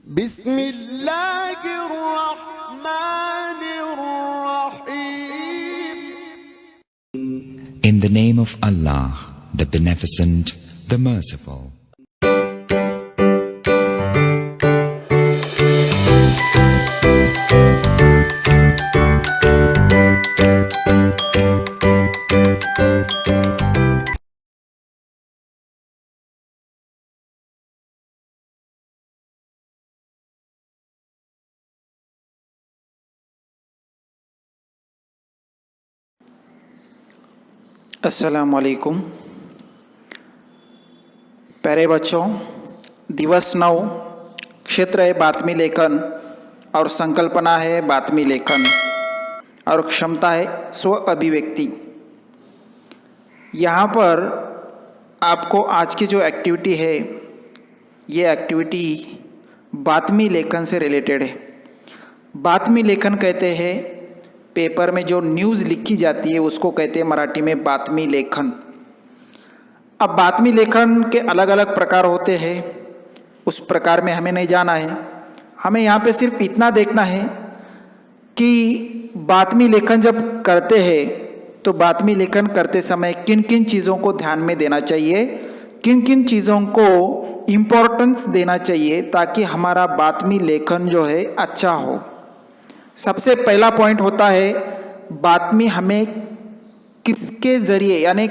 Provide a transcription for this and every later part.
बिस्मिल्लाहिर्रहमानिर्रहीम। In the name of Allah, the Beneficent, the Merciful. अस्सलामुअलैकुम। प्यारे बच्चों, दिवस 9 क्षेत्र है बातमी लेखन और संकल्पना है बातमी लेखन और क्षमता है स्व अभिव्यक्ति। यहाँ पर आपको आज की जो एक्टिविटी है ये एक्टिविटी बातमी लेखन से रिलेटेड है। बातमी लेखन कहते हैं पेपर में जो न्यूज़ लिखी जाती है उसको कहते हैं मराठी में बातमी लेखन। अब बातमी लेखन के अलग अलग प्रकार होते हैं, उस प्रकार में हमें नहीं जाना है। हमें यहाँ पे सिर्फ इतना देखना है कि बातमी लेखन जब करते हैं तो बातमी लेखन करते समय किन किन चीज़ों को ध्यान में देना चाहिए, किन किन चीज़ों को इम्पोर्टेंस देना चाहिए ताकि हमारा बातमी लेखन जो है अच्छा हो। सबसे पहला पॉइंट होता है बातमी हमें किसके ज़रिए, यानी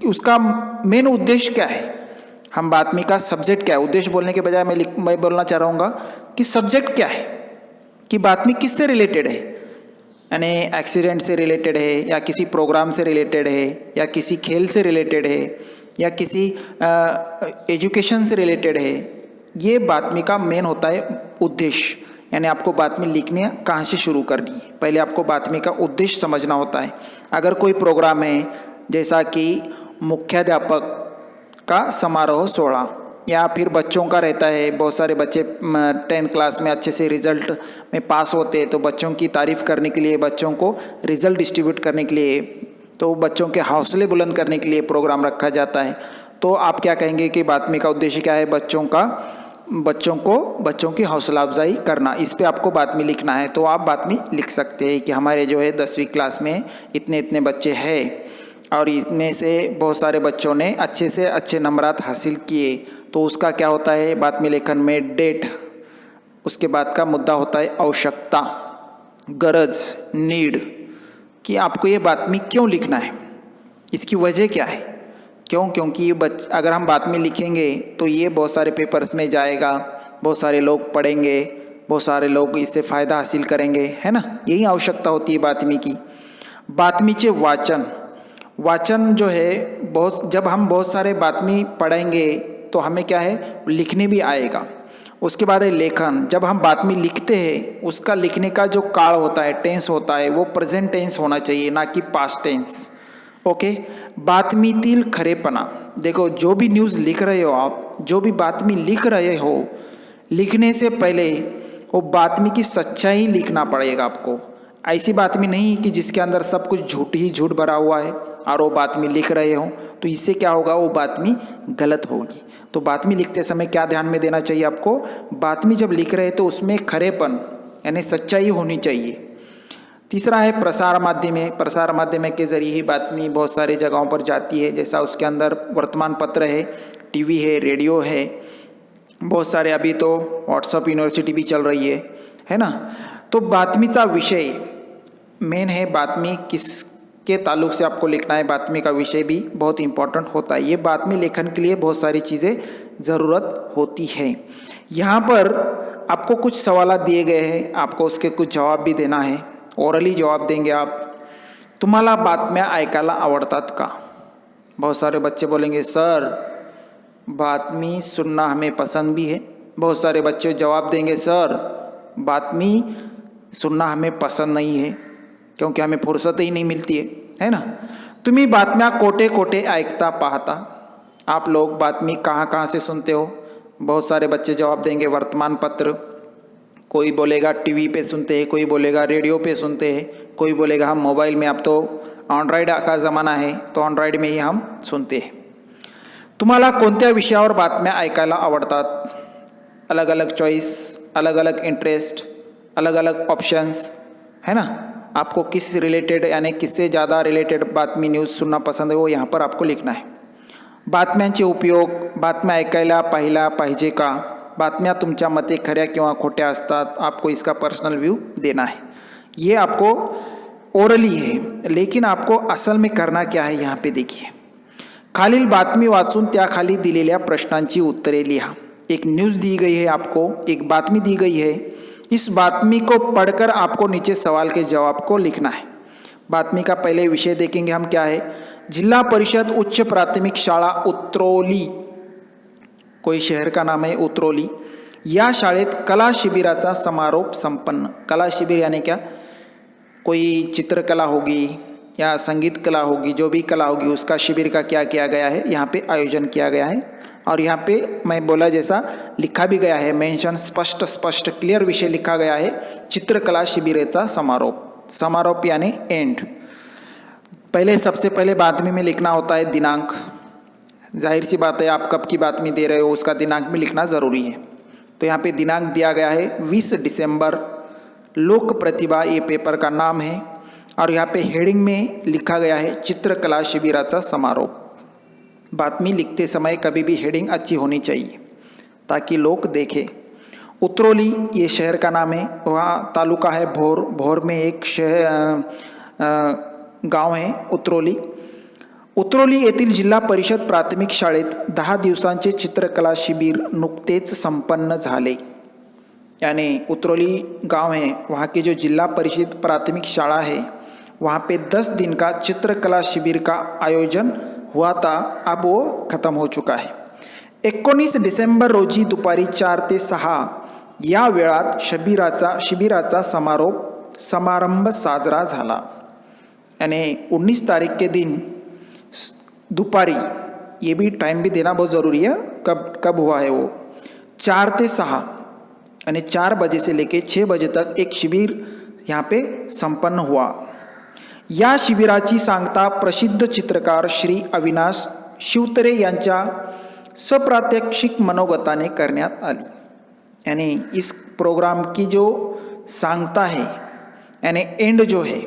उसका मेन उद्देश्य क्या है। हम बातमी का सब्जेक्ट क्या है, उद्देश्य बोलने के बजाय मैं बोलना चाह रहा हूँ कि सब्जेक्ट क्या है, कि बातमी किससे रिलेटेड है। यानी एक्सीडेंट से रिलेटेड है या किसी प्रोग्राम से रिलेटेड है या किसी खेल से रिलेटेड है या किसी एजुकेशन से रिलेटेड है। ये बातमी का मेन होता है उद्देश्य। यानी आपको बातमी लिखनी है कहाँ से शुरू करनी है, पहले आपको बातमी का उद्देश्य समझना होता है। अगर कोई प्रोग्राम है जैसा कि मुख्याध्यापक का समारोह 16 या फिर बच्चों का रहता है, बहुत सारे बच्चे 10th क्लास में अच्छे से रिज़ल्ट में पास होते हैं तो बच्चों की तारीफ़ करने के लिए, बच्चों को रिज़ल्ट डिस्ट्रीब्यूट करने के लिए, तो बच्चों के हौसले बुलंद करने के लिए प्रोग्राम रखा जाता है। तो आप क्या कहेंगे कि बातमी का उद्देश्य क्या है, बच्चों की हौसला अफजाई करना। इस पे आपको बातमी लिखना है। तो आप बातमी लिख सकते हैं कि हमारे जो है 10वीं क्लास में इतने इतने बच्चे हैं और इसमें से बहुत सारे बच्चों ने अच्छे से अच्छे नंबरात हासिल किए। तो उसका क्या होता है बातमी लेखन में डेट, उसके बाद का मुद्दा होता है आवश्यकता, गरज, नीड, कि आपको ये बातमी क्यों लिखना है, इसकी वजह क्या है, क्यों, क्योंकि ये अगर हम बातमी लिखेंगे तो ये बहुत सारे पेपर्स में जाएगा, बहुत सारे लोग पढ़ेंगे, बहुत सारे लोग इससे फ़ायदा हासिल करेंगे, है ना। यही आवश्यकता होती है बातमी की। बातमीचे वाचन जो है जब हम बहुत सारे बातमी पढ़ेंगे तो हमें क्या है लिखने भी आएगा। उसके बाद है लेखन। जब हम बातमी लिखते हैं उसका लिखने का जो काल होता है, टेंस होता है, वो प्रेजेंट टेंस होना चाहिए, ना कि पास्ट टेंस। ओके। बातमीतील खरेपणा। देखो, जो भी न्यूज़ लिख रहे हो आप, जो भी बातमी लिख रहे हो, लिखने से पहले वो बातमी की सच्चाई लिखना पड़ेगा आपको। ऐसी बातमी नहीं कि जिसके अंदर सब कुछ झूठ भरा हुआ है और वो बातमी लिख रहे हो, तो इससे क्या होगा, वो बातमी गलत होगी। तो बातमी लिखते समय क्या ध्यान में देना चाहिए आपको, बातमी जब लिख रहे तो उसमें खरेपन यानी सच्चाई होनी चाहिए। तीसरा है प्रसार माध्यम। प्रसार माध्यम के ज़रिए ही बातमी बहुत सारे जगहों पर जाती है, जैसा उसके अंदर वर्तमान पत्र है, टीवी है, रेडियो है, बहुत सारे, अभी तो व्हाट्सएप यूनिवर्सिटी भी चल रही है ना। तो बातमीचा विषय मेन है, बातमी किसके ताल्लुक से आपको लिखना है, बातमी का विषय भी बहुत इम्पोर्टेंट होता है। ये बातमी लेखन के लिए बहुत सारी चीज़ें ज़रूरत होती है। यहाँ पर आपको कुछ सवाल दिए गए हैं, आपको उसके कुछ जवाब भी देना है, ओरली जवाब देंगे आप। तुम्हाला बातम्या ऐकायला आवडतात का? बहुत सारे बच्चे बोलेंगे सर बातमी सुनना हमें पसंद भी है। बहुत सारे बच्चे जवाब देंगे सर बातमी सुनना हमें पसंद नहीं है क्योंकि हमें फुर्सत ही नहीं मिलती है ना। तुम्ही बातम्या कोठे कोठे ऐकता पाहता। आप लोग बातमी कहाँ कहाँ से सुनते हो? बहुत सारे बच्चे जवाब देंगे वर्तमान पत्र, कोई बोलेगा टीवी पे सुनते हैं, कोई बोलेगा रेडियो पे सुनते हैं, कोई बोलेगा हम मोबाइल में, अब तो एंड्रॉयड का ज़माना है तो एंड्रॉयड में ही हम सुनते हैं। तुम्हाला कोणत्या विषयावर बातम्या ऐकायला आवडतात? अलग अलग चॉईस, अलग अलग इंटरेस्ट, अलग अलग ऑप्शंस, है ना। आपको किस रिलेटेड यानी किससे ज़्यादा रिलेटेड बातमी न्यूज़ सुनना पसंद है वो यहाँ पर आपको लिखना है। बातम्यांचे उपयोग, बातम्या ऐकायला पाहिला पाहिजे का, बातम्या तुमच्या मते खऱ्या किंवा खोट्या असतात, आपको इसका पर्सनल व्यू देना है। ये आपको ओरली है, लेकिन आपको असल में करना क्या है यहाँ पे देखिए। खालील बातमी वाचून त्याखाली दिलेल्या प्रश्नांची उत्तरे लिहा। एक न्यूज़ दी गई है आपको, एक बातमी दी गई है, इस बातमी को पढ़कर आपको नीचे सवाल के जवाब को लिखना है। बातमी का पहले विषय देखेंगे हम क्या है। जिला परिषद उच्च प्राथमिक शाळा उतरोली, कोई शहर का नाम है उतरोली, या शाळेत कला शिबिराचा समारोप संपन्न। कला शिबिर यानी क्या, कोई चित्रकला होगी या संगीत कला होगी, जो भी कला होगी उसका शिविर का क्या किया गया है, यहाँ पे आयोजन किया गया है। और यहाँ पे मैं बोला जैसा लिखा भी गया है, मेंशन स्पष्ट क्लियर विषय लिखा गया है, चित्रकला शिबिरेचा समारोप। समारोप यानी एंड। पहले सबसे पहले बातमी में लिखना होता है दिनांक। जाहिर सी बात है, आप कब की बातमी दे रहे हो उसका दिनांक में लिखना ज़रूरी है। तो यहाँ पे दिनांक दिया गया है 20 दिसंबर, लोक प्रतिभा ये पेपर का नाम है। और यहाँ पे हेडिंग में लिखा गया है चित्रकला शिबिराचा समारोप। बातमी लिखते समय कभी भी हेडिंग अच्छी होनी चाहिए ताकि लोग देखें। उतरोली ये शहर का नाम है, वहाँ तालुका है भोर, भोर में एक गांव है उतरोली। उतरोली येथील जिल्हा परिषद प्राथमिक शाळेत 10 दिवसांचे चित्रकला शिबिर नुकतेच संपन्न झाले। यानी उतरोली गांव है, वहाँ की जो जिला परिषद प्राथमिक शाला है वहाँ पे 10 दिन का चित्रकला शिविर का आयोजन हुआ था, अब वो खत्म हो चुका है। 19 डिसेंबर रोजी दुपारी 4 ते 6 या वेळात शिबिराचा समारंभ साजरा झाला। यानी 19 तारीख के दिन दोपहरी, ये भी टाइम भी देना बहुत ज़रूरी है, कब हुआ है वो, 4 ते 6 यानी 4 बजे से लेके 6 बजे तक एक शिबिर यहाँ पे संपन्न हुआ। या शिबिराची सांगता प्रसिद्ध चित्रकार श्री अविनाश शिवतरे यांच्या सप्रात्यक्षिक मनोगताने करण्यात आली। यानी इस प्रोग्राम की जो सांगता है यानी एंड जो है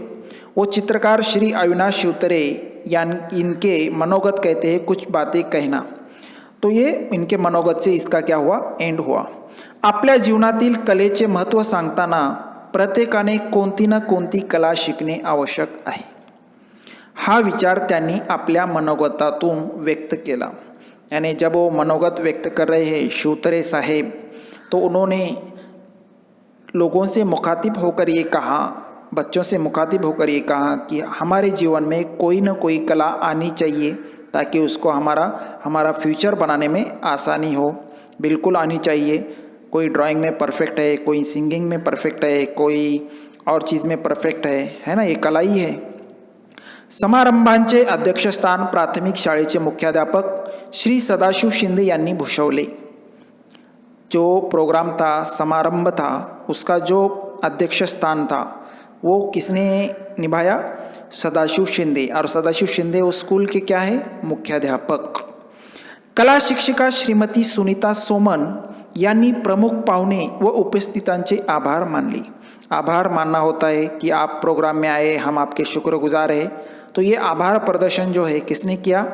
वो चित्रकार श्री अविनाश शिवतरे इनके मनोगत कहते हैं, कुछ बातें कहना। तो ये इनके मनोगत से इसका क्या हुआ, एंड हुआ। आपल्या जीवनातील कलेचे महत्त्व सांगताना प्रत्येकाने कोणती ना कोणती कला शिकणे आवश्यक आहे, हा विचार त्यांनी आपल्या मनोगतातून व्यक्त केला। यानी जब वो मनोगत व्यक्त कर रहे हैं शिवतरे साहेब, तो उन्होंने लोगों से मुखातिब होकर ये कहा, बच्चों से मुखातिब होकर ये कहा कि हमारे जीवन में कोई ना कोई कला आनी चाहिए ताकि उसको हमारा फ्यूचर बनाने में आसानी हो। बिल्कुल आनी चाहिए। कोई ड्राइंग में परफेक्ट है, कोई सिंगिंग में परफेक्ट है, कोई और चीज़ में परफेक्ट है ना, ये कला ही है। समारंभांचे अध्यक्षस्थान प्राथमिक शाळेचे मुख्याध्यापक श्री सदाशिव शिंदे यांनी भूषवले। जो प्रोग्राम था, समारंभ था, उसका जो अध्यक्ष स्थान था वो किसने निभाया, सदाशिव शिंदे। और सदाशिव शिंदे उस स्कूल के क्या है, मुख्याध्यापक। कला शिक्षिका श्रीमती सुनीता सोमन यांनी प्रमुख पाहुणे व उपस्थितांचे आभार मानले। आभार मानना होता है कि आप प्रोग्राम में आए, हम आपके शुक्रगुजार हैं। तो ये आभार प्रदर्शन जो है किसने किया,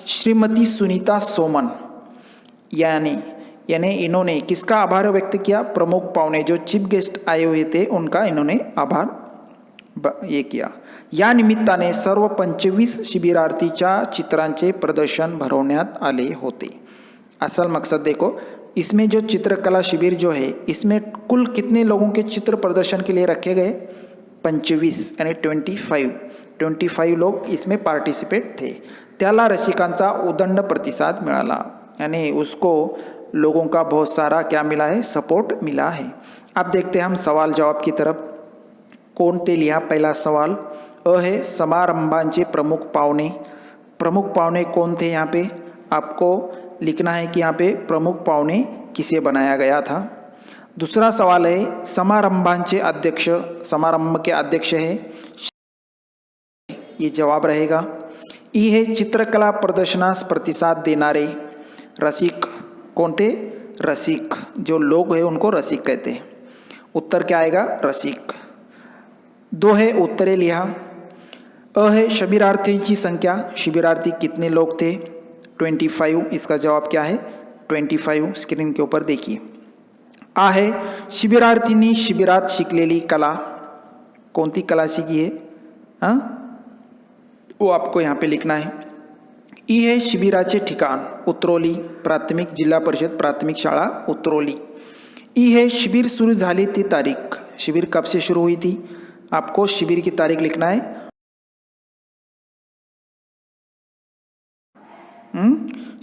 श्रीमती सुनीता सोमन। यानी इन्होंने किसका आभार व्यक्त किया, प्रमुख पाहुणे जो चीफ गेस्ट आए हुए थे उनका इन्होंने आभार ये किया। या निमित्ताने सर्व 25 शिबिरार्थीच्या चित्रांचे प्रदर्शन भरवण्यात आले होते। असल मकसद देखो, इसमें जो चित्रकला शिविर जो है इसमें कुल कितने लोगों के चित्र प्रदर्शन के लिए रखे गए, 25 यानी 25 लोग इसमें पार्टिसिपेट थे। त्याला रसिकांचा उदंड प्रतिसाद मिळाला, यानी उसको लोगों का बहुत सारा क्या मिला है, सपोर्ट मिला है। अब देखते हैं हम सवाल जवाब की तरफ। कौन ते लिहा, पहला सवाल अ है समारंभांचे प्रमुख पाहुणे। प्रमुख पाहुणे कौन थे, यहाँ पे आपको लिखना है कि यहाँ पे प्रमुख पाहुणे किसे बनाया गया था। दूसरा सवाल है समारंभांचे अध्यक्ष, समारंभ के अध्यक्ष है, ये जवाब रहेगा। ई है चित्रकला प्रदर्शनास प्रतिसाद देणारे रसिक, कोणते, रसिक, जो लोग हैं उनको रसिक कहते हैं। उत्तर क्या आएगा? रसिक। 2 है उत्तरे लिहा। अ है शिबिरार्थींची संख्या, शिबिरार्थी कितने लोग थे? 25। इसका जवाब क्या है? 25। स्क्रीन के ऊपर देखिए। आ है शिबिरार्थींनी शिबिरात शिकलेली कला, कोणती कला शिकी है? वो आपको यहाँ पे लिखना है। ई है शिबिराचे ठिकाण, उतरोली प्राथमिक जिल्हा परिषद प्राथमिक शाळा उतरोली। ई है शिबिर शुरू झाली ती तारीख, शिविर कब से शुरू हुई थी? आपको शिविर की तारीख लिखना है।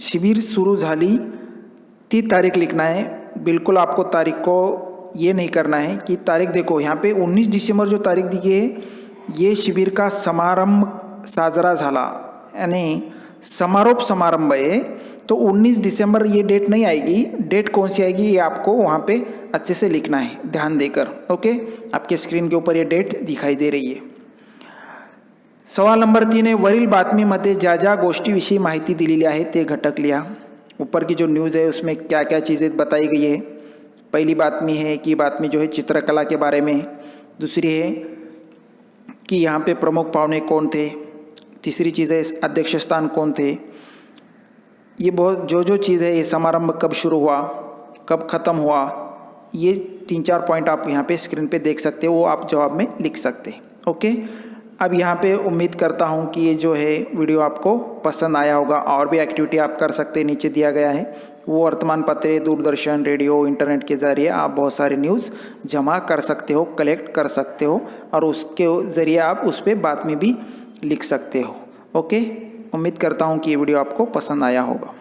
शिविर शुरू झाली ती तारीख लिखना है। बिल्कुल आपको तारीख को ये नहीं करना है कि तारीख देखो यहाँ पे 19 दिसंबर जो तारीख दी है ये शिबिर का समारंभ साजरा झाला, यानी समारोप समारंभ है। तो 19 दिसंबर ये डेट नहीं आएगी, डेट कौन सी आएगी ये आपको वहाँ पे अच्छे से लिखना है ध्यान देकर। ओके, आपके स्क्रीन के ऊपर ये डेट दिखाई दे रही है। सवाल नंबर 3 आहे, वरील बातमीमध्ये ज्या ज्या गोष्टीविषयी माहिती दिलेली आहे ते घटक लिहा। ऊपर की जो न्यूज़ है उसमें क्या क्या चीज़ें बताई गई है। पहली बातमी है कि बातमी जो है चित्रकला के बारे में। दूसरी है कि यहाँ पे प्रमुख पाहुणे कौन थे। तीसरी चीज़ है अध्यक्ष स्थान कौन थे। ये बहुत जो चीज़ है, ये समारंभ कब शुरू हुआ, कब ख़त्म हुआ, ये 3-4 पॉइंट आप यहाँ पे स्क्रीन पे देख सकते हो, वो आप जवाब में लिख सकते हैं। ओके, अब यहाँ पे उम्मीद करता हूँ कि ये जो है वीडियो आपको पसंद आया होगा। और भी एक्टिविटी आप कर सकते हैं, नीचे दिया गया है वो वर्तमान पत्र, दूरदर्शन, रेडियो, इंटरनेट के ज़रिए आप बहुत सारे न्यूज़ जमा कर सकते हो, कलेक्ट कर सकते हो और उसके ज़रिए आप उस पर बातमी भी लिख सकते हो। ओके, उम्मीद करता हूँ कि ये वीडियो आपको पसंद आया होगा।